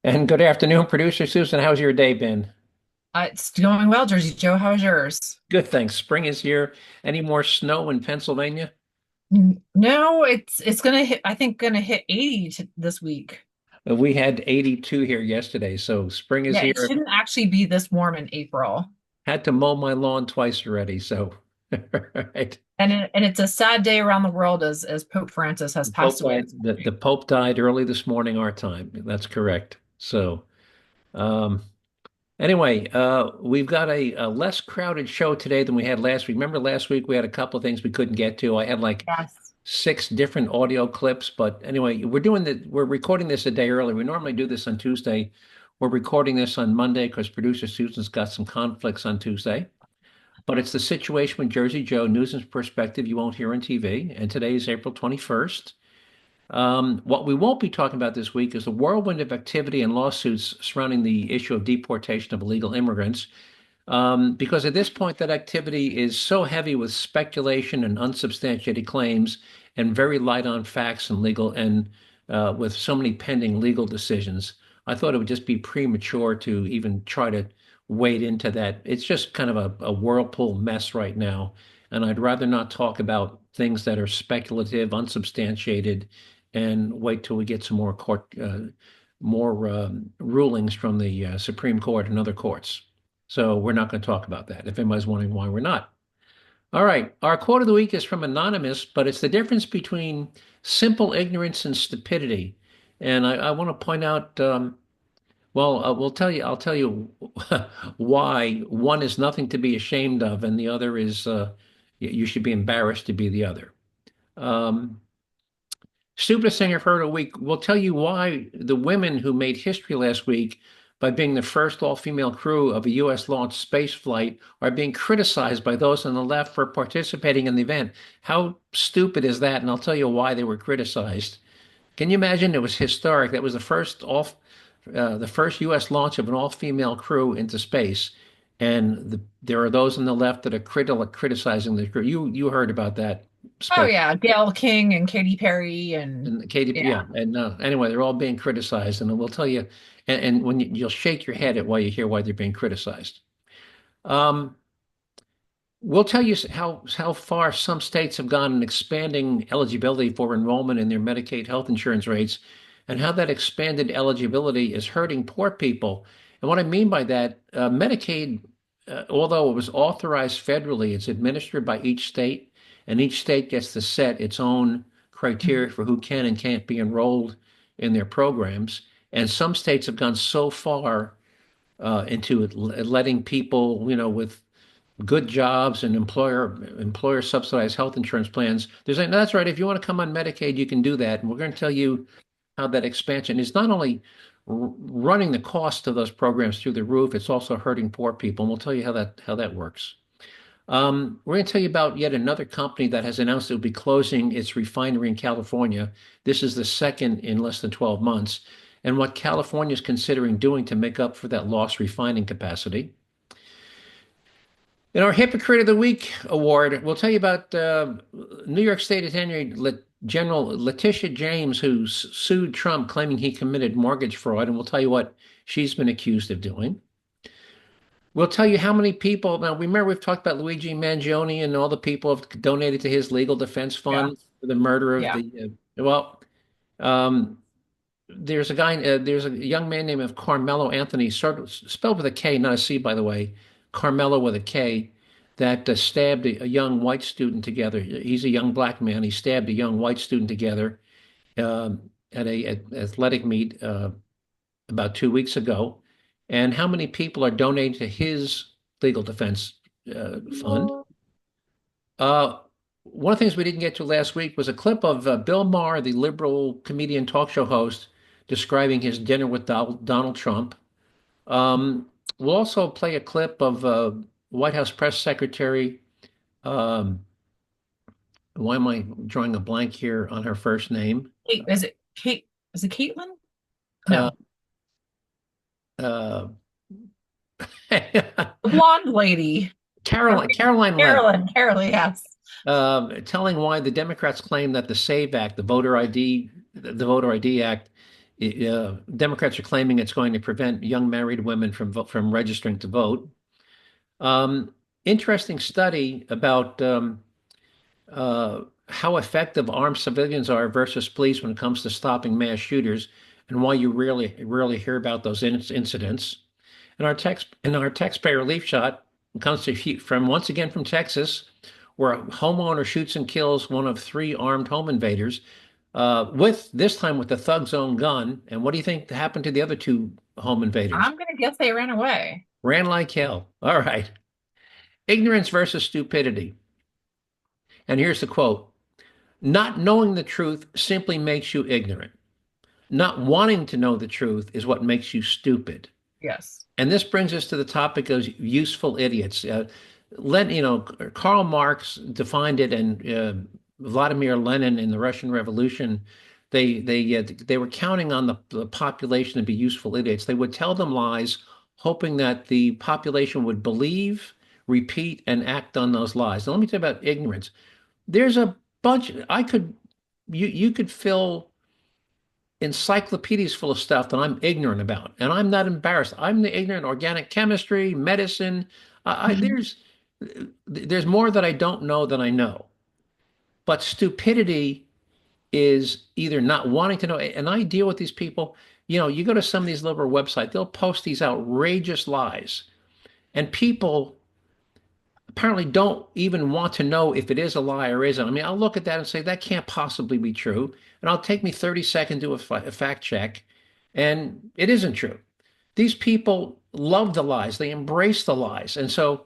And good afternoon, producer Susan. How's your day been? It's going well, Jersey Joe. How's yours? Good, thanks. Spring is here. Any more snow in Pennsylvania? No, it's gonna hit. I think gonna hit 80 this week. We had 82 here yesterday, so spring is Yeah, it here. shouldn't actually be this warm in April. Had to mow my lawn twice already, so right. And it's a sad day around the world as Pope Francis has The passed Pope away died. this The morning. Pope died early this morning, our time. That's correct. So, um, anyway, we've got a less crowded show today than we had last week. Remember last week we had a couple of things we couldn't get to. I had like Yes. six different audio clips. But anyway, we're recording this a day early. We normally do this on Tuesday. We're recording this on Monday because producer Susan's got some conflicts on Tuesday. But it's the situation with Jersey Joe, news and perspective you won't hear on TV. And today is April 21st. What we won't be talking about this week is the whirlwind of activity and lawsuits surrounding the issue of deportation of illegal immigrants. Because at this point, that activity is so heavy with speculation and unsubstantiated claims, and very light on facts and legal, and with so many pending legal decisions. I thought it would just be premature to even try to wade into that. It's just kind of a whirlpool mess right now, and I'd rather not talk about things that are speculative, unsubstantiated, and wait till we get some more rulings from the Supreme Court and other courts. So we're not going to talk about that if anybody's wondering why we're not. All right. Our quote of the week is from Anonymous, but it's the difference between simple ignorance and stupidity. And I want to point out, I'll tell you why one is nothing to be ashamed of and the other is, you should be embarrassed to be the other. Um, Stupidest thing I've heard all week. We'll tell you why the women who made history last week by being the first all-female crew of a U.S. launched space flight are being criticized by those on the left for participating in the event. How stupid is that? And I'll tell you why they were criticized. Can you imagine? It was historic. That was the first U.S. launch of an all-female crew into space, and there are those on the left that are criticizing the crew. You heard about that Oh speculation. yeah, Gail King and Katy Perry and And Katie, yeah. yeah, and anyway, they're all being criticized, and we'll tell you, and when you'll shake your head at why you hear why they're being criticized. Um, we'll tell you how far some states have gone in expanding eligibility for enrollment in their Medicaid health insurance rates, and how that expanded eligibility is hurting poor people. And what I mean by that, Medicaid, although it was authorized federally, it's administered by each state, and each state gets to set its own criteria for who can and can't be enrolled in their programs. And some states have gone so far into letting people, with good jobs and employer subsidized health insurance plans. They're saying, "No, that's right. If you want to come on Medicaid, you can do that." And we're going to tell you how that expansion is not only running the cost of those programs through the roof, it's also hurting poor people. And we'll tell you how that works. We're going to tell you about yet another company that has announced it will be closing its refinery in California. This is the second in less than 12 months, and what California is considering doing to make up for that lost refining capacity. In our Hypocrite of the Week award, we'll tell you about New York State Attorney General Leticia James, who sued Trump claiming he committed mortgage fraud, and we'll tell you what she's been accused of doing. We'll tell you how many people. Now, remember, we've talked about Luigi Mangione and all the people have donated to his legal defense Yeah. fund for the murder of Yeah. the. Well, um, there's a young man named of Carmelo Anthony, spelled with a K, not a C, by the way, Carmelo with a K, that stabbed a young white student together. He's a young black man. He stabbed a young white student together at a athletic meet about 2 weeks ago. And how many people are donating to his legal defense fund? Uh, one of the things we didn't get to last week was a clip of Bill Maher, the liberal comedian talk show host, describing his dinner with Donald Trump. Um, we'll also play a clip of White House press secretary. Um, why am I drawing a blank here on her first name? Kate, is it Kate? Is it Caitlin? Uh, No. uh, The blonde lady. Caroline Levitt. Carolyn, yes. Telling why the Democrats claim that the SAVE Act, the Voter ID Act, Democrats are claiming it's going to prevent young married women from registering to vote. Um, Interesting study about how effective armed civilians are versus police when it comes to stopping mass shooters, and why you rarely hear about those incidents. And our taxpayer relief shot comes from once again from Texas, where a homeowner shoots and kills one of three armed home invaders, with this time with the thug's own gun. And what do you think happened to the other two home invaders? I'm gonna guess they ran away. Ran like hell. All right. Ignorance versus stupidity. And here's the quote: Not knowing the truth simply makes you ignorant. Not wanting to know the truth is what makes you stupid. Yes. And this brings us to the topic of useful idiots. Karl Marx defined it, and Vladimir Lenin in the Russian Revolution, they were counting on the population to be useful idiots. They would tell them lies, hoping that the population would believe, repeat, and act on those lies. Now, let me tell you about ignorance. There's a bunch. You could fill encyclopedias full of stuff that I'm ignorant about, and I'm not embarrassed. I'm the ignorant organic chemistry, medicine. Mhm. There's more that I don't know than I know. But stupidity is either not wanting to know, and I deal with these people. You go to some of these liberal websites, they'll post these outrageous lies, and people apparently don't even want to know if it is a lie or isn't. I mean, I'll look at that and say that can't possibly be true, and I'll take me 30 seconds to do a fact check, and it isn't true. These people love the lies, they embrace the lies. And so,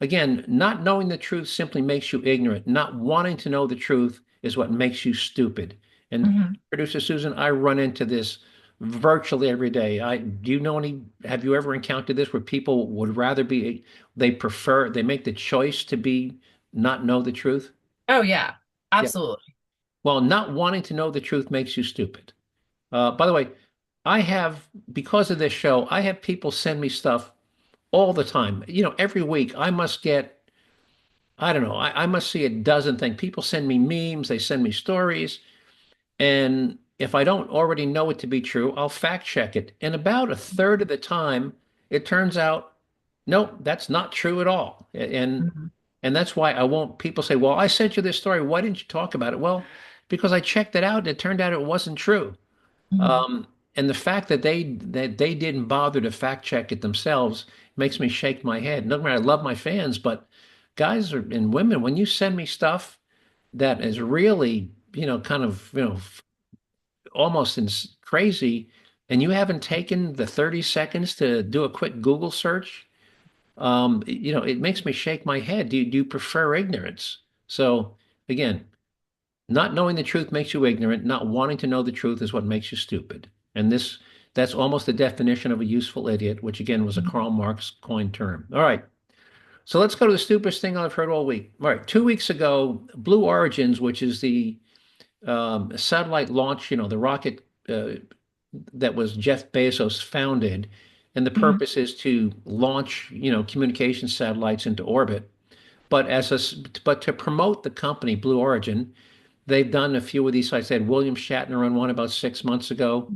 again, not knowing the truth simply makes you ignorant. Not wanting to know the truth is what makes you stupid. And Mhm. producer Susan, I run into this virtually every day. Have you ever encountered this where people would rather they make the choice to be not know the truth? Oh yeah, Yeah. absolutely. Well, not wanting to know the truth makes you stupid. By the way, because of this show, I have people send me stuff all the time. Every week I must get, I don't know, I must see a dozen things. People send me memes, they send me stories. And if I don't already know it to be true, I'll fact check it. And about a third of the time, it turns out, nope, that's not true at all. Mhm. And that's why I won't, people say, well, I sent you this story. Why didn't you talk about it? Well, because I checked it out and it turned out it wasn't true. Mhm. And the fact that they didn't bother to fact check it themselves makes me shake my head. No matter, I love my fans, but and women, when you send me stuff that is really, kind of, almost crazy, and you haven't taken the 30 seconds to do a quick Google search, it makes me shake my head. Do you prefer ignorance? So again, not knowing the truth makes you ignorant. Not wanting to know the truth is what makes you stupid. And that's almost the definition of a useful idiot, which again was a Mhm. Karl Marx coined term. All right. So let's go to the stupidest thing I've heard all week. All right. 2 weeks ago, Blue Origins, which is the satellite launch, the rocket that was Jeff Bezos founded, and the Mhm. purpose is to launch, communication satellites into orbit. But to promote the company, Blue Origin, they've done a few of these. I said William Shatner on one about 6 months ago.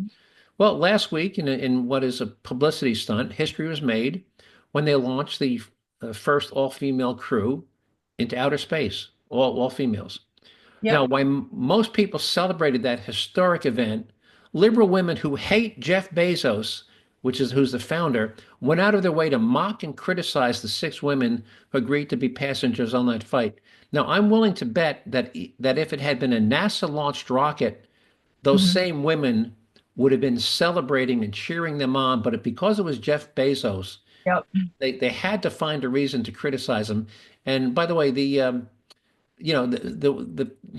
Well, last week, in what is a publicity stunt, history was made when they launched the first all-female crew into outer space, all females. Now, Yep. while most people celebrated that historic event, liberal women who hate Jeff Bezos, who's the founder, went out of their way to mock and criticize the six women who agreed to be passengers on that flight. Now, I'm willing to bet that if it had been a NASA-launched rocket, those Mhm. same women would have been celebrating and cheering them on. But because it was Jeff Bezos, Yep. they had to find a reason to criticize him. And by the way, the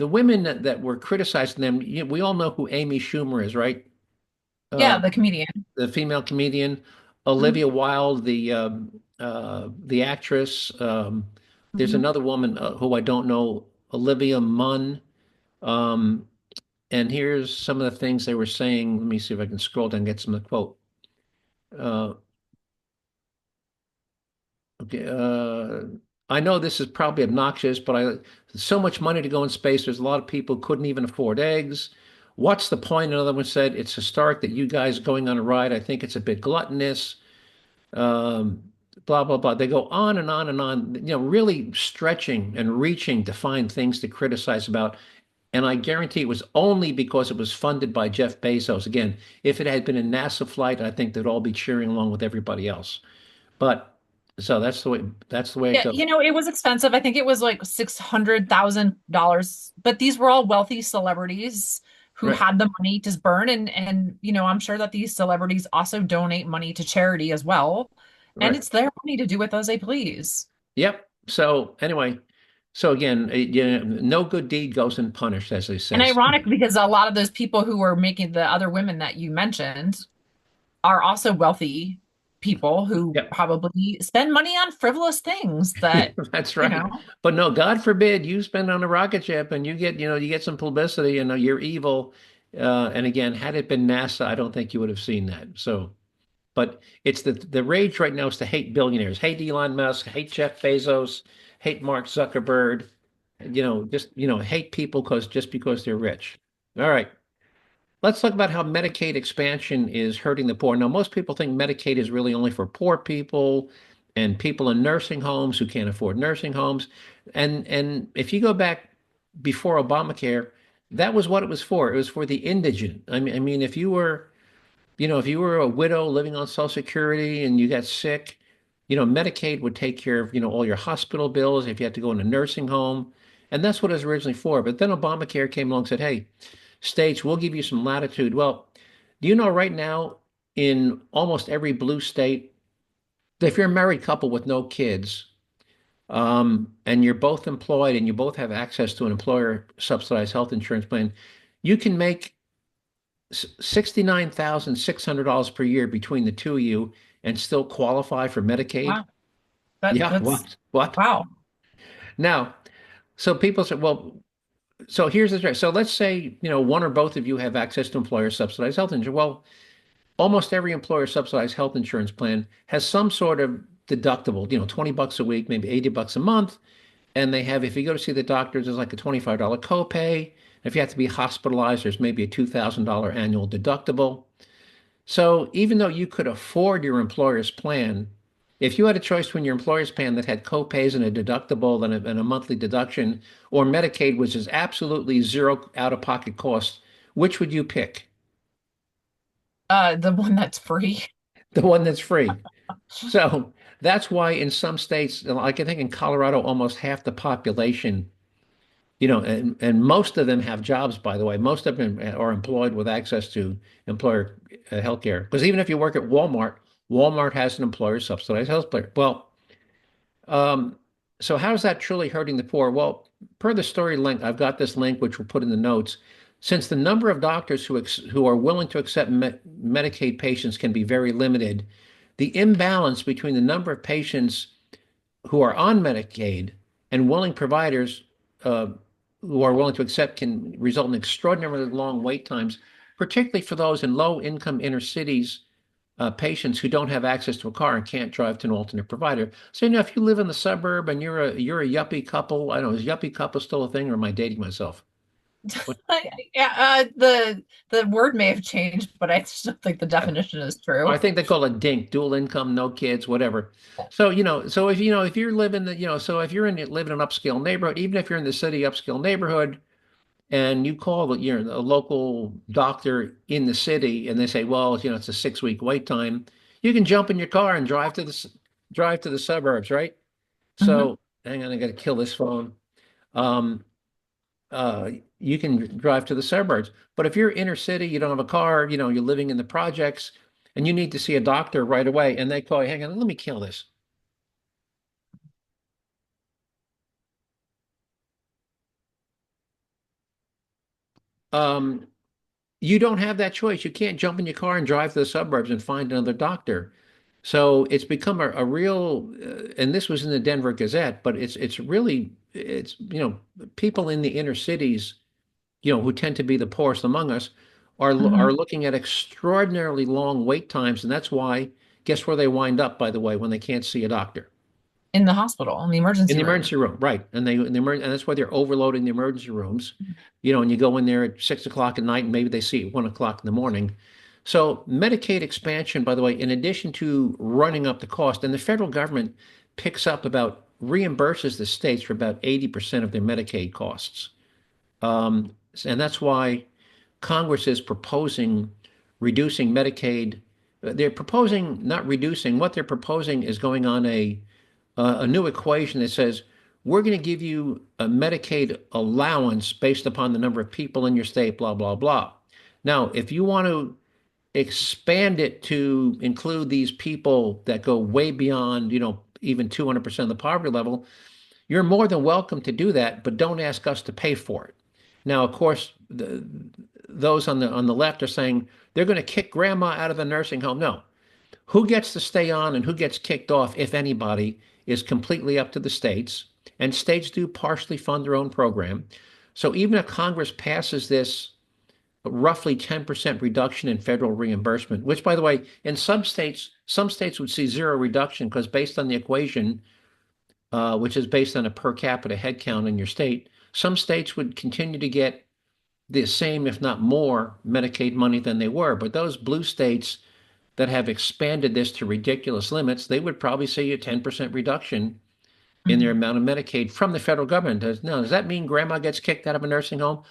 women that were criticizing them, we all know who Amy Schumer is, right? Yeah, Uh, the comedian. the female comedian, Mhm. Olivia Wilde, the actress. There's Mhm. another woman who I don't know, Olivia Munn. Um, and here's some of the things they were saying. Let me see if I can scroll down and get some of the quote. Uh, okay, I know this is probably obnoxious, but so much money to go in space. There's a lot of people who couldn't even afford eggs. What's the point? Another one said, it's historic that you guys going on a ride. I think it's a bit gluttonous. Um, blah, blah, blah. They go on and on and on, really stretching and reaching to find things to criticize about. And I guarantee it was only because it was funded by Jeff Bezos. Again, if it had been a NASA flight, I think they'd all be cheering along with everybody else. But so that's the way it Yeah, goes. it was expensive. I think it was like $600,000, but these were all wealthy celebrities who Right, had the money to burn and I'm sure that these celebrities also donate money to charity as well. And right. it's their money to do with as they please. Yep. So anyway, so again, no good deed goes unpunished, as they And say. ironic because a lot of those people who were making the other women that you mentioned are also wealthy people who Yep. probably spend money on frivolous things that, That's you right. know, But no, God forbid you spend on a rocket ship and you get some publicity and you're evil. And again, had it been NASA, I don't think you would have seen that. So, but it's the rage right now is to hate billionaires, hate Elon Musk, hate Jeff Bezos, hate Mark Zuckerberg, just hate people because they're rich. All right. Let's talk about how Medicaid expansion is hurting the poor. Now, most people think Medicaid is really only for poor people and people in nursing homes who can't afford nursing homes. And if you go back before Obamacare, that was what it was for. It was for the indigent. I mean, if you were a widow living on Social Security and you got sick, Medicaid would take care of, all your hospital bills if you had to go in a nursing home. And that's what it was originally for. But then Obamacare came along and said, hey, states, we'll give you some latitude. Well, do you know right now in almost every blue state, if you're a married couple with no kids, and you're both employed and you both have access to an employer subsidized health insurance plan, you can make $69,600 per year between the two of you and still qualify for Medicaid. wow, that Yeah, that's what? What? wow. Now, so people say, well, so here's the trick. So let's say, one or both of you have access to employer subsidized health insurance. Well, almost every employer subsidized health insurance plan has some sort of deductible, $20 a week, maybe $80 a month. And they have, if you go to see the doctor, there's like a $25 copay. If you have to be hospitalized, there's maybe a $2,000 annual deductible. So even though you could afford your employer's plan, if you had a choice between your employer's plan that had copays and a deductible and a monthly deduction, or Medicaid, which is absolutely zero out-of-pocket cost, which would you pick? The one that's free. The one that's free. So that's why in some states, like I think in Colorado, almost half the population, and most of them have jobs, by the way. Most of them are employed with access to employer health care. Because even if you work at Walmart, Walmart has an employer subsidized health care. Well, um, so how is that truly hurting the poor? Well, per the story link, I've got this link which we'll put in the notes. Since the number of doctors who are willing to accept Medicaid patients can be very limited, the imbalance between the number of patients who are on Medicaid and willing providers uh, who are willing to accept can result in extraordinarily long wait times, particularly for those in low-income inner cities, patients who don't have access to a car and can't drive to an alternate provider. So, if you live in the suburb and you're a yuppie couple, I don't know, is yuppie couple still a thing, or am I dating myself? What, Yeah, the word may have changed, but I still think the definition is I true. think they call it DINK, dual income, no kids, whatever. So, if you're living so if you're living in an upscale neighborhood, even if you're in the city upscale neighborhood, and you call a local doctor in the city, and they say, well, it's a 6 week wait time, you can jump in your car and drive to the suburbs, right? Mhm. So, hang on, I got to kill this phone. Um, you can drive to the suburbs. But if you're inner city, you don't have a car, you're living in the projects, and you need to see a doctor right away, and they call you, hang on, let me kill this. Um, you don't have that choice. You can't jump in your car and drive to the suburbs and find another doctor. So it's become a real, and this was in the Denver Gazette, but it's people in the inner cities, who tend to be the poorest among us, are Mhm. looking at extraordinarily long wait times, and that's why, guess where they wind up, by the way, when they can't see a doctor? in the hospital, in the In emergency the room. emergency room, right? And that's why they're overloading the emergency rooms. And you go in there at 6 o'clock at night, and maybe they see at 1 o'clock in the morning. So Medicaid expansion, by the way, in addition to running up the cost, and the federal government picks up about reimburses the states for about 80% of their Medicaid costs. And that's why Congress is proposing reducing Medicaid. They're proposing not reducing. What they're proposing is going on a new equation that says we're going to give you a Medicaid allowance based upon the number of people in your state, blah, blah, blah. Now, if you want to expand it to include these people that go way beyond, even 200% of the poverty level, you're more than welcome to do that, but don't ask us to pay for it. Now, of course, those on the left are saying they're going to kick grandma out of the nursing home. No, who gets to stay on and who gets kicked off, if anybody, is completely up to the states. And states do partially fund their own program. So even if Congress passes this roughly 10% reduction in federal reimbursement, which, by the way, in some states would see zero reduction because based on the equation, which is based on a per capita head count in your state, some states would continue to get the same, if not more, Medicaid money than they were. But those blue states that have expanded this to ridiculous limits, they would probably see a 10% reduction in their Mhm. amount of Medicaid from the federal government. Does that mean grandma gets kicked out of a nursing home?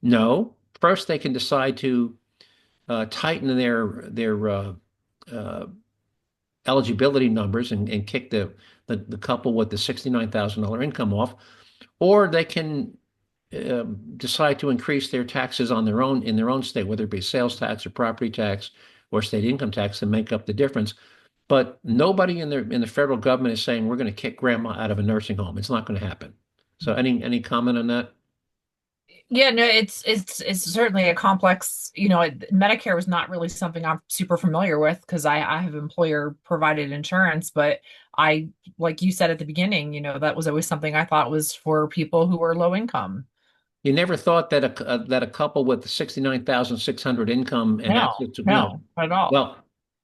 No. First, they can decide to tighten their uh, eligibility numbers and kick the couple with the $69,000 income off, or they can decide to increase their taxes on their own in their own state, whether it be sales tax or property tax or state income tax, to make up the difference. But nobody in the federal government is saying we're going to kick grandma out of a nursing home. It's not going to happen. So any comment on that? Yeah, no, it's certainly a complex, Medicare was not really something I'm super familiar with because I have employer provided insurance, but I, like you said at the beginning, that was always something I thought was for people who were low income. You never thought that a couple with 69,600 income and No, access to no. no, not at all. Well,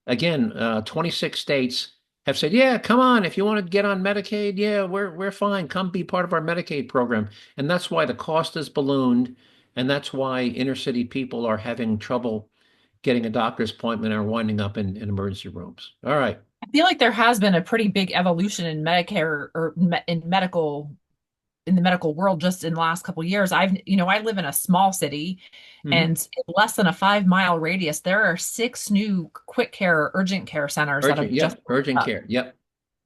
again, 26 states have said, yeah, come on, if you want to get on Medicaid, yeah, we're fine. Come be part of our Medicaid program. And that's why the cost is ballooned, and that's why inner city people are having trouble getting a doctor's appointment or winding up in emergency rooms. All right. I feel like there has been a pretty big evolution in Medicare or in the medical world just in the last couple of years. I live in a small city, Hmm. and in less than a 5 mile radius, there are six new quick care, urgent care centers that Urgent, have just yep, urgent opened up. care. Yep.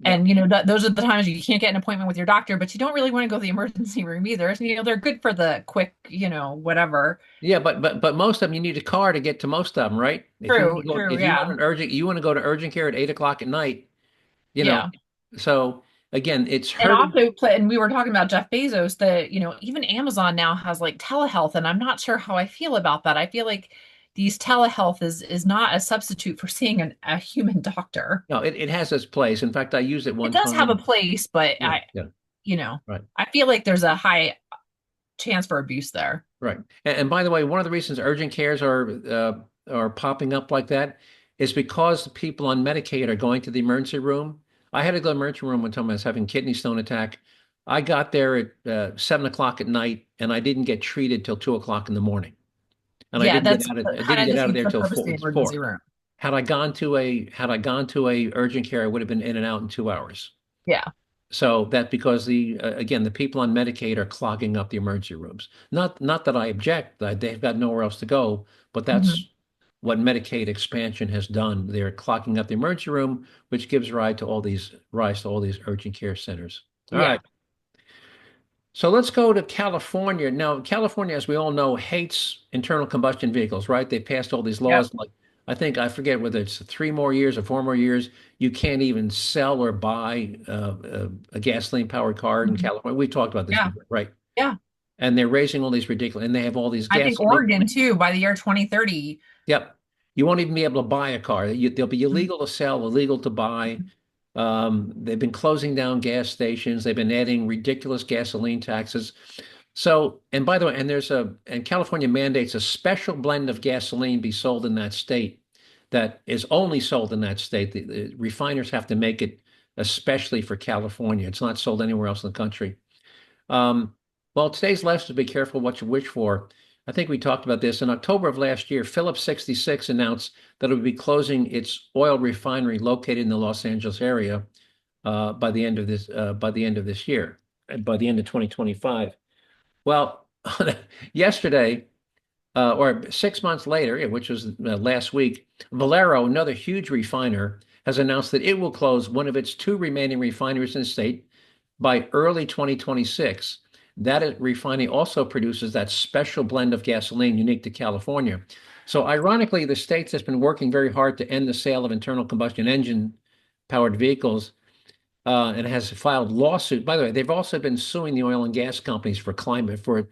Yep. And those are the times you can't get an appointment with your doctor, but you don't really want to go to the emergency room either. They're good for the quick, whatever. Yeah, but most of them you need a car to get to most of them, right? If you want True, to go, true, if you want yeah. an urgent, you want to go to urgent care at 8 o'clock at night, you know. Yeah. So again, it's And hurting. also, and we were talking about Jeff Bezos, that, even Amazon now has like telehealth, and I'm not sure how I feel about that. I feel like these telehealth is not a substitute for seeing a human doctor. No, it has its place. In fact, I used it It one does have a time. place, but Yeah, yeah, you know, right, I feel like there's a high chance for abuse there. right. And by the way, one of the reasons urgent cares are popping up like that is because the people on Medicaid are going to the emergency room. I had to go to the emergency room one time I was having kidney stone attack. I got there at 7 o'clock at night, and I didn't get treated till 2 o'clock in the morning. And I Yeah, didn't get that's out of I kind didn't of get out of defeats there the till purpose of four. the It's emergency 4. room. Had I gone to a urgent care, I would have been in and out in 2 hours. Yeah. So that because again, the people on Medicaid are clogging up the emergency rooms. Not that I object, they've got nowhere else to go, but Hmm. that's what Medicaid expansion has done. They're clogging up the emergency room, which gives rise to all these urgent care centers. All Yeah. right. So let's go to California. Now, California, as we all know, hates internal combustion vehicles, right? They passed all these Yep. laws, like I forget whether it's 3 more years or 4 more years. You can't even sell or buy a gasoline-powered car in Mhm. California. We talked about this Yeah. before, right? Yeah. And they're raising all these ridiculous, and they have all these I think gasoline. Oregon too, by the year 2030. Yep. You won't even be able to buy a car. They'll be illegal to sell, illegal to buy. They've been closing down gas stations. They've been adding ridiculous gasoline taxes. So, and by the way, and California mandates a special blend of gasoline be sold in that state that is only sold in that state. The refiners have to make it especially for California. It's not sold anywhere else in the country. Um, well, today's lesson is be careful what you wish for. I think we talked about this. In October of last year, Phillips 66 announced that it would be closing its oil refinery located in the Los Angeles area by the end of this year, by the end of 2025. Well, yesterday, or 6 months later, yeah, which was last week, Valero, another huge refiner, has announced that it will close one of its two remaining refineries in the state by early 2026. That refining also produces that special blend of gasoline unique to California. So, ironically, the state has been working very hard to end the sale of internal combustion engine powered vehicles and has filed lawsuit. By the way, they've also been suing the oil and gas companies for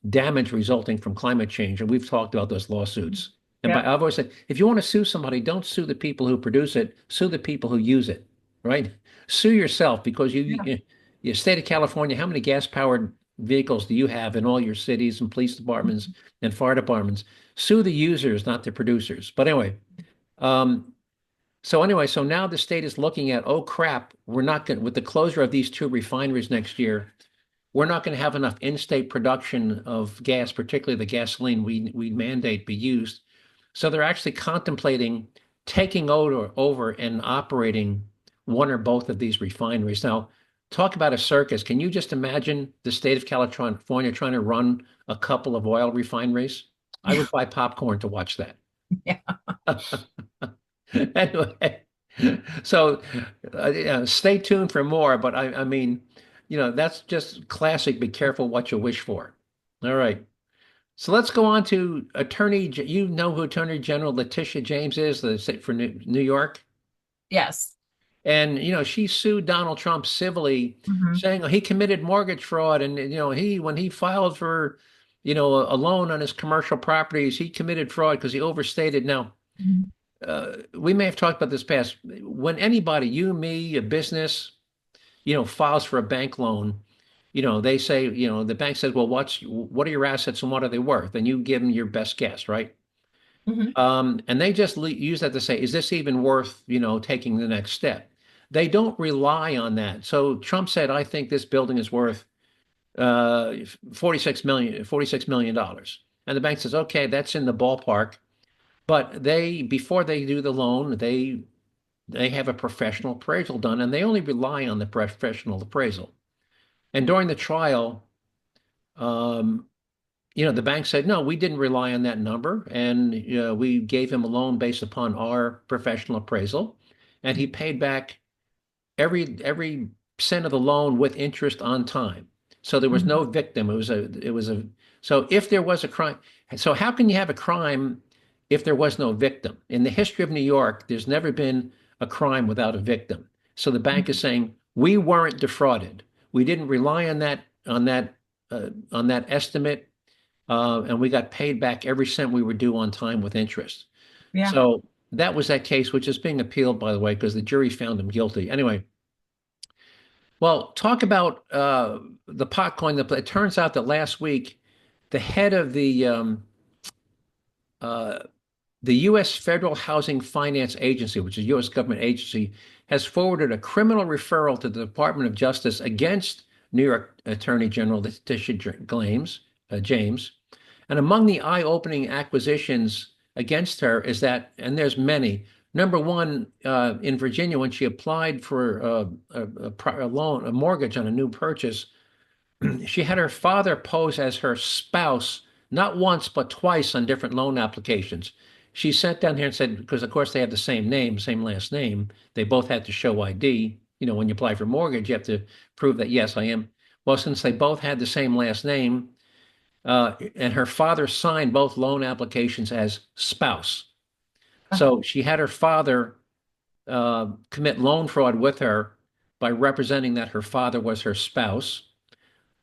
damage resulting from climate change, and we've talked about those lawsuits. And Yeah. I've always said, if you want to sue somebody, don't sue the people who produce it, sue the people who use it, right? Sue yourself because Yeah. you state of California, how many gas-powered vehicles do you have in all your cities and police departments and fire departments? Sue the users, not the producers. But um, so now the state is looking at, oh crap, we're not going with the closure of these two refineries next year, we're not going to have enough in-state production of gas, particularly the gasoline we mandate be used. So they're actually contemplating taking over and operating one or both of these refineries. Now, talk about a circus. Can you just imagine the state of California trying to run a couple of oil refineries? I would buy popcorn to watch that. Yeah. Anyway, so yeah, stay tuned for more. But I mean, that's just classic. Be careful what you wish for. All right. So let's go on to You know who Attorney General Leticia James is, the state for New York, Yes. and she sued Donald Trump civilly, Hmm. saying he committed mortgage fraud, and he when he filed for a loan on his commercial properties, he committed fraud because he overstated. Now we may have talked about this past. When anybody, you, me, a business, files for a bank loan, they say, the bank says, well, what are your assets and what are they worth? And you give them your best guess, right? Hmm. And they just use that to say, is this even worth, taking the next step? They don't rely on that. So Trump said, I think this building is worth 46 million dollars. And the bank says, okay, that's in the ballpark. But before they do the loan, they have a professional appraisal done, and they only rely on the professional appraisal. And during the trial, um, the bank said, no, we didn't rely on that number, and we gave him a loan based upon our professional appraisal, and he paid back every cent of the loan with interest on time. So there was no victim. It was a so if there was a crime, so how can you have a crime if there was no victim? In the history of New York, there's never been a crime without a victim. So the bank is saying we weren't defrauded. We didn't rely on that estimate, and we got paid back every cent we were due on time with interest. Yeah. So that was that case, which is being appealed, by the way, because the jury found him guilty. Anyway, well, talk about the pot coin. It turns out that last week, the head of uh, the U.S. Federal Housing Finance Agency, which is a U.S. government agency, has forwarded a criminal referral to the Department of Justice against New York Attorney General Letitia James. And among the eye-opening acquisitions against her is that, and there's many. Number one, in Virginia, when she applied for a loan, a mortgage on a new purchase, she had her father pose as her spouse, not once, but twice on different loan applications. She sat down here and said, because of course they have the same name, same last name, they both had to show ID. When you apply for mortgage, you have to prove that, yes, I am. Well, since they both had the same last name, and her father signed both loan applications as spouse. So she had her father commit loan fraud with her by representing that her father was her spouse.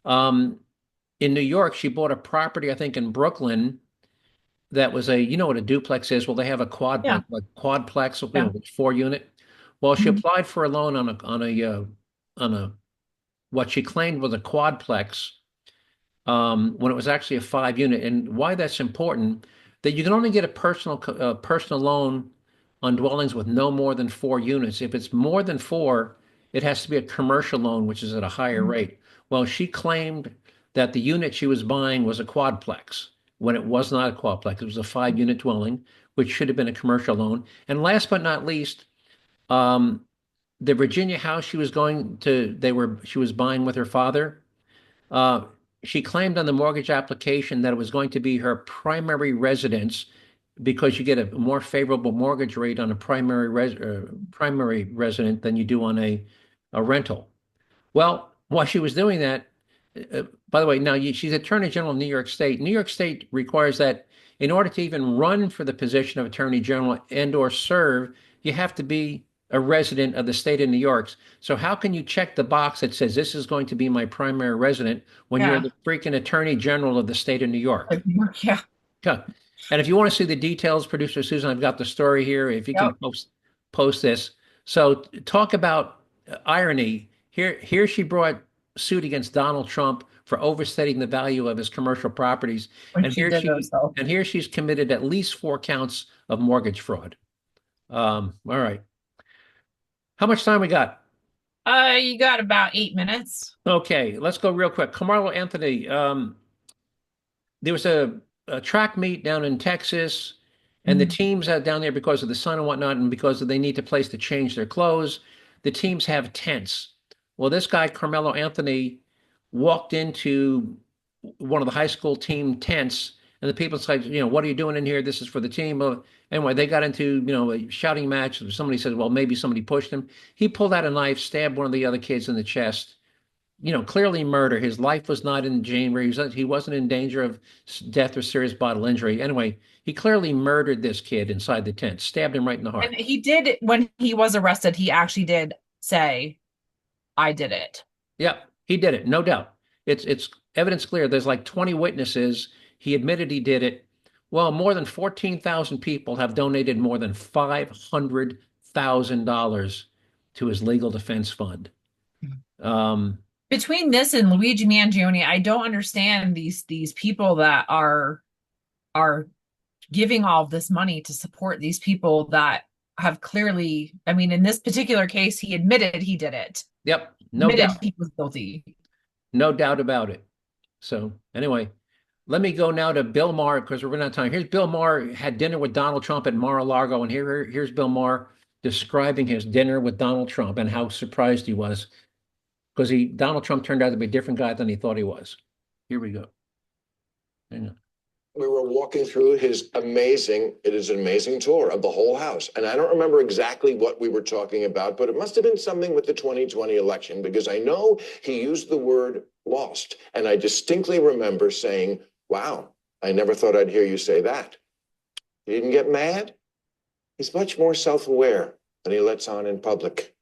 Um, in New York, she bought a property, I think, in Brooklyn that was you know what a duplex is? Well, they have Yeah. a quadplex, Yeah. 4 unit. Well, she Mhm. applied for a loan on a what she claimed was a quadplex when it was actually a 5 unit. And why that's important, that you can only get a personal loan on dwellings with no more than 4 units. If it's more than four, it has to be a commercial loan, which is at a higher Mhm. rate. Well, she claimed that the unit she was buying was a quadplex when it was not a quadplex. It was a 5 unit dwelling, which should have been a commercial loan. And last but not least, um, the Virginia house she was buying with her father. Uh, she claimed on the mortgage application that it was going to be her primary residence because you get a more favorable mortgage rate on a primary resident than you do on a rental. Well, while she was doing that, by the way, now she's Attorney General of New York State. New York State requires that in order to even run for the position of Attorney General and or serve, you have to be a resident of the state of New York. So how can you check the box that says this is going to be my primary resident when you're Yeah. the freaking Attorney General of the state of New York? Yeah. Yeah. And if you want to see the details, producer Susan, I've got the story here. If you can Yep. post this. So talk about irony. Here she brought suit against Donald Trump for overstating the value of his commercial properties, When and she did herself. here she's committed at least 4 counts of mortgage fraud. All right. How much time we got? You got about 8 minutes. Okay, let's go real quick. Carmelo Anthony. There was a track meet down in Texas, and the Mhm. teams are down there because of the sun and whatnot, and because they need a place to change their clothes. The teams have tents. Well, this guy, Carmelo Anthony, walked into one of the high school team tents, and the people said, what are you doing in here? This is for the team. Anyway, they got into, a shouting match. Somebody said, well, maybe somebody pushed him. He pulled out a knife, stabbed one of the other kids in the chest, clearly murder. His life was not in danger. He wasn't in danger of death or serious bodily injury. Anyway, he clearly murdered this kid inside the tent, stabbed him right in the And heart. he did, when he was arrested, he actually did say, I did it. Yep, he did it, no doubt. It's evidence clear. There's like 20 witnesses. He admitted he did it. Well, more than 14,000 people have donated more than $500,000 to his legal defense fund. Um, Between this and Luigi Mangione, I don't understand these people that are giving all of this money to support these people that have clearly, I mean, in this particular case, he admitted he did it, yep, no admitted doubt. he was guilty. No doubt about it. So anyway, let me go now to Bill Maher because we're running out of time. Here's Bill Maher had dinner with Donald Trump at Mar-a-Lago, and here's Bill Maher describing his dinner with Donald Trump and how surprised he was because Donald Trump turned out to be a different guy than he thought he was. Here we go. Hang on. We were walking through it is an amazing tour of the whole house. And I don't remember exactly what we were talking about, but it must have been something with the 2020 election because I know he used the word lost. And I distinctly remember saying, wow, I never thought I'd hear you say that. He didn't get mad. He's much more self-aware than he lets on in public.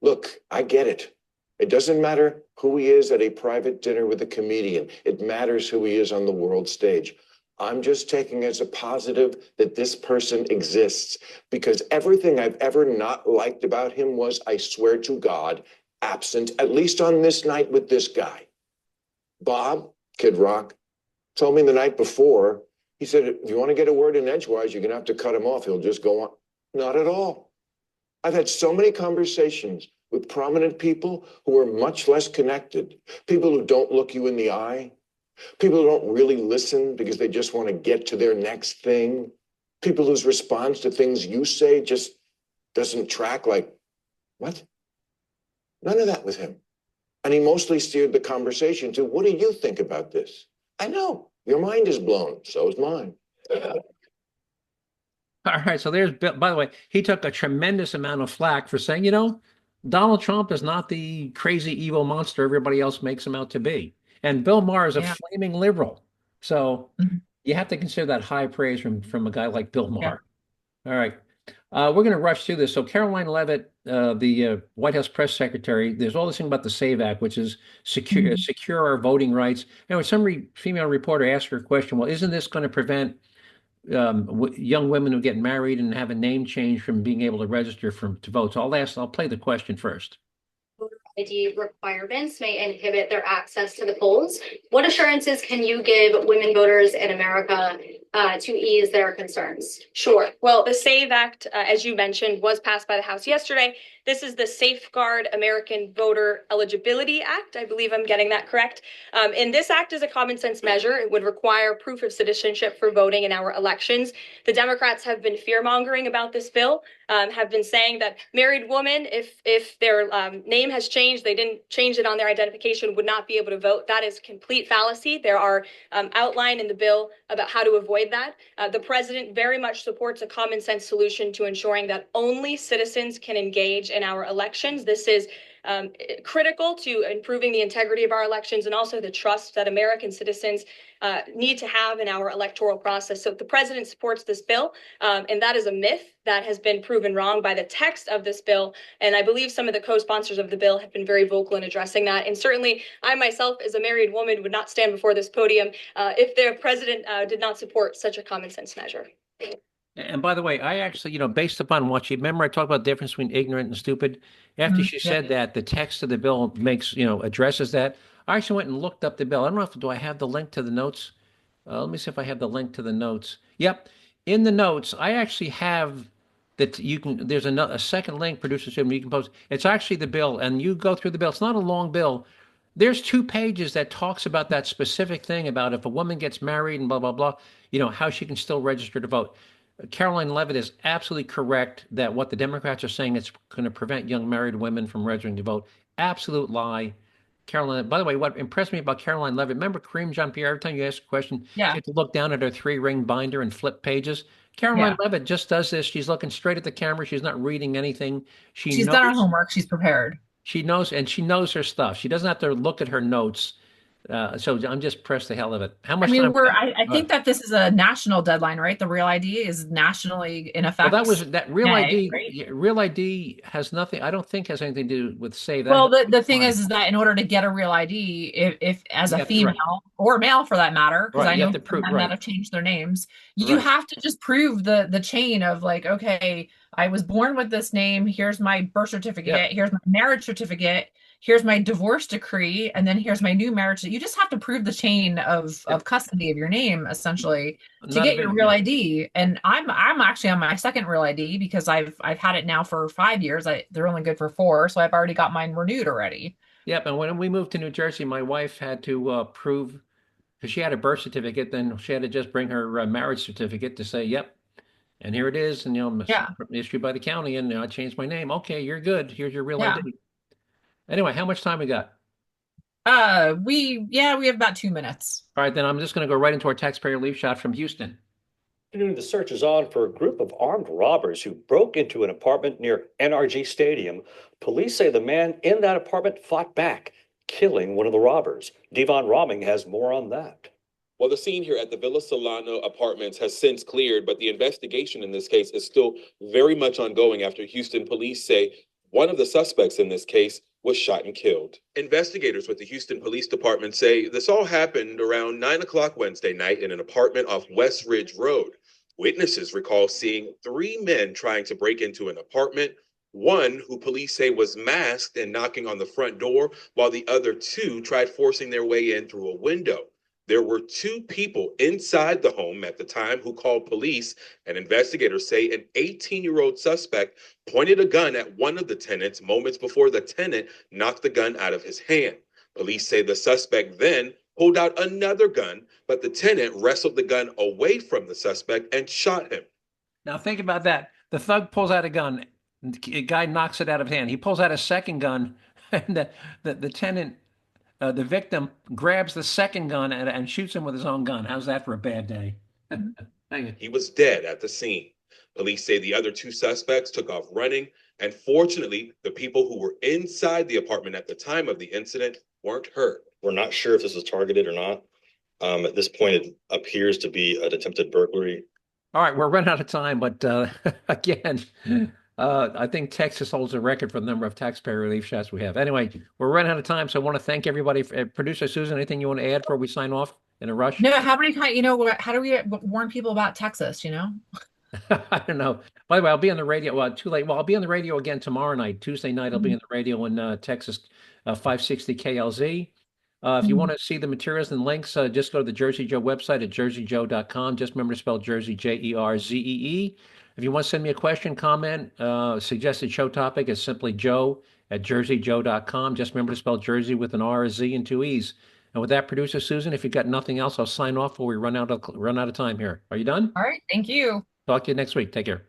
Look, I get it. It doesn't matter who he is at a private dinner with a comedian. It matters who he is on the world stage. I'm just taking as a positive that this person exists because everything I've ever not liked about him was, I swear to God, absent, at least on this night with this guy. Bob, Kid Rock, told me the night before, he said, if you want to get a word in edgewise, you're going to have to cut him off. He'll just go on. Not at all. I've had so many conversations with prominent people who are much less connected, people who don't look you in the eye, people who don't really listen because they just want to get to their next thing, people whose response to things you say just doesn't track, like, what? None of that with him. And he mostly steered the conversation to, what do you think about this? I know, your mind is blown. So is mine. All right, so there's Bill. By the way, he took a tremendous amount of flack for saying, Donald Trump is not the crazy evil monster everybody else makes him out to be. And Bill Maher is a Yeah. flaming liberal. So Mhm. you have to consider that high praise from a guy like Bill Yeah. Maher. All right. We're going to rush through this. So Caroline Leavitt, the White House press secretary, there's all this thing about the SAVE Act, which is Mhm. secure our voting rights. Anyway, some female reporter asked her a question. Well, isn't this going to prevent young women who get married and have a name change from being able to register to vote? So I'll play the question first. ID requirements may inhibit their access to the polls. What assurances can you give women voters in America to ease their concerns? Sure. Well, the SAVE Act, as you mentioned, was passed by the House yesterday. This is the Safeguard American Voter Eligibility Act. I believe I'm getting that correct. And this act is a common sense measure. It would require proof of citizenship for voting in our elections. The Democrats have been fear-mongering about this bill, have been saying that married women, if their name has changed, they didn't change it on their identification, would not be able to vote. That is complete fallacy. There are outlined in the bill about how to avoid that. The president very much supports a common sense solution to ensuring that only citizens can engage in our elections. This is critical to improving the integrity of our elections and also the trust that American citizens need to have in our electoral process. So the president supports this bill, and that is a myth that has been proven wrong by the text of this bill. And I believe some of the co-sponsors of the bill have been very vocal in addressing that. And certainly I myself, as a married woman, would not stand before this podium if the president did not support such a common sense measure. And by the way, I actually, based upon what you remember, I talked about the difference between ignorant and stupid. After she said that, the text of the bill addresses that. I actually went and looked up the bill. I don't know do I have the link to the notes? Let me see if I have the link to the notes. Yep. In the notes, I actually have that there's a second link, producer said you can post. It's actually the bill, and you go through the bill. It's not a long bill. There's 2 pages that talks about that specific thing about if a woman gets married and blah, blah, blah, how she can still register to vote. Caroline Levitt is absolutely correct that what the Democrats are saying is going to prevent young married women from registering to vote. Absolute lie. Caroline, by the way, what impressed me about Caroline Levitt, remember Kareem Jean-Pierre, every time you ask a question, she had to look down at her 3-ring binder and flip pages. Caroline Levitt just does this. She's looking straight at the camera. She's not reading anything. She's done her homework. She's prepared. She knows, and she knows her stuff. She doesn't have to look at her notes. So I'm just pressed the hell of it. How much time? I think that this is a national deadline, right? The Real ID is nationally in effect. Well, that Real ID. Right? Real ID has nothing. I don't think has anything to do with save. Well, the thing is that in order to get a Real ID, if as a female or male for that matter, because I know that have changed their names, you have to just prove the chain of like, okay, I was born with this name. Here's my birth certificate. Here's my marriage certificate. Here's my divorce decree, and then here's my new marriage. You just have to prove the chain of custody of your name, essentially, to get your Real ID. And I'm actually on my second Real ID because I've had it now for 5 years. They're only good for 4, so I've already got mine renewed already. Yep. And when we moved to New Jersey, my wife had to prove, because she had a birth certificate, then she had to just bring her marriage certificate to say, yep, and here it is, and issued by the county, and I changed my name. Okay, you're good. Here's your Real ID. Anyway, how much time we got? We have about 2 minutes. All right, then I'm just going to go right into our taxpayer relief shot from Houston. The search is on for a group of armed robbers who broke into an apartment near NRG Stadium. Police say the man in that apartment fought back, killing one of the robbers. Devon Romming has more on that. Well, the scene here at the Villa Solano Apartments has since cleared, but the investigation in this case is still very much ongoing after Houston police say one of the suspects in this case was shot and killed. Investigators with the Houston Police Department say this all happened around 9 o'clock Wednesday night in an apartment off West Ridge Road. Witnesses recall seeing 3 men trying to break into an apartment, one who police say was masked and knocking on the front door, while the other 2 tried forcing their way in through a window. There were 2 people inside the home at the time who called police, and investigators say an 18-year-old suspect pointed a gun at one of the tenants moments before the tenant knocked the gun out of his hand. Police say the suspect then pulled out another gun, but the tenant wrestled the gun away from the suspect and shot him. Now think about that. The thug pulls out a gun. The guy knocks it out of his hand. He pulls out a second gun, and the tenant... the victim grabs the second gun and shoots him with his own gun. How's that for a bad day? He was dead at the scene. Police say the other 2 suspects took off running, and fortunately, the people who were inside the apartment at the time of the incident weren't hurt. We're not sure if this was targeted or not. At this point, it appears to be an attempted burglary. All right, we're running out of time, but again, I think Texas holds a record for the number of taxpayer relief shots we have. Anyway, we're running out of time, so I want to thank everybody. Producer Susan, anything you want to add before we sign off in a rush? No, how many times, how do we warn people about Texas, I don't know. By the way, I'll be on the radio. Well, too late. Well, I'll be on the radio again tomorrow night. Tuesday night, I'll be on the radio in Texas, 560 KLZ. If you want to see the materials and links, just go to the Jerzee Joe website at jerziejoe.com. Just remember to spell Jersey, Jerzee. If you want to send me a question, comment, suggested show topic, it's simply joe at jerziejoe.com. Just remember to spell Jersey with an R, a Z, and two E's. And with that, producer Susan, if you've got nothing else, I'll sign off before we run out of time here. Are you done? All right. Thank you. Talk to you next week. Take care.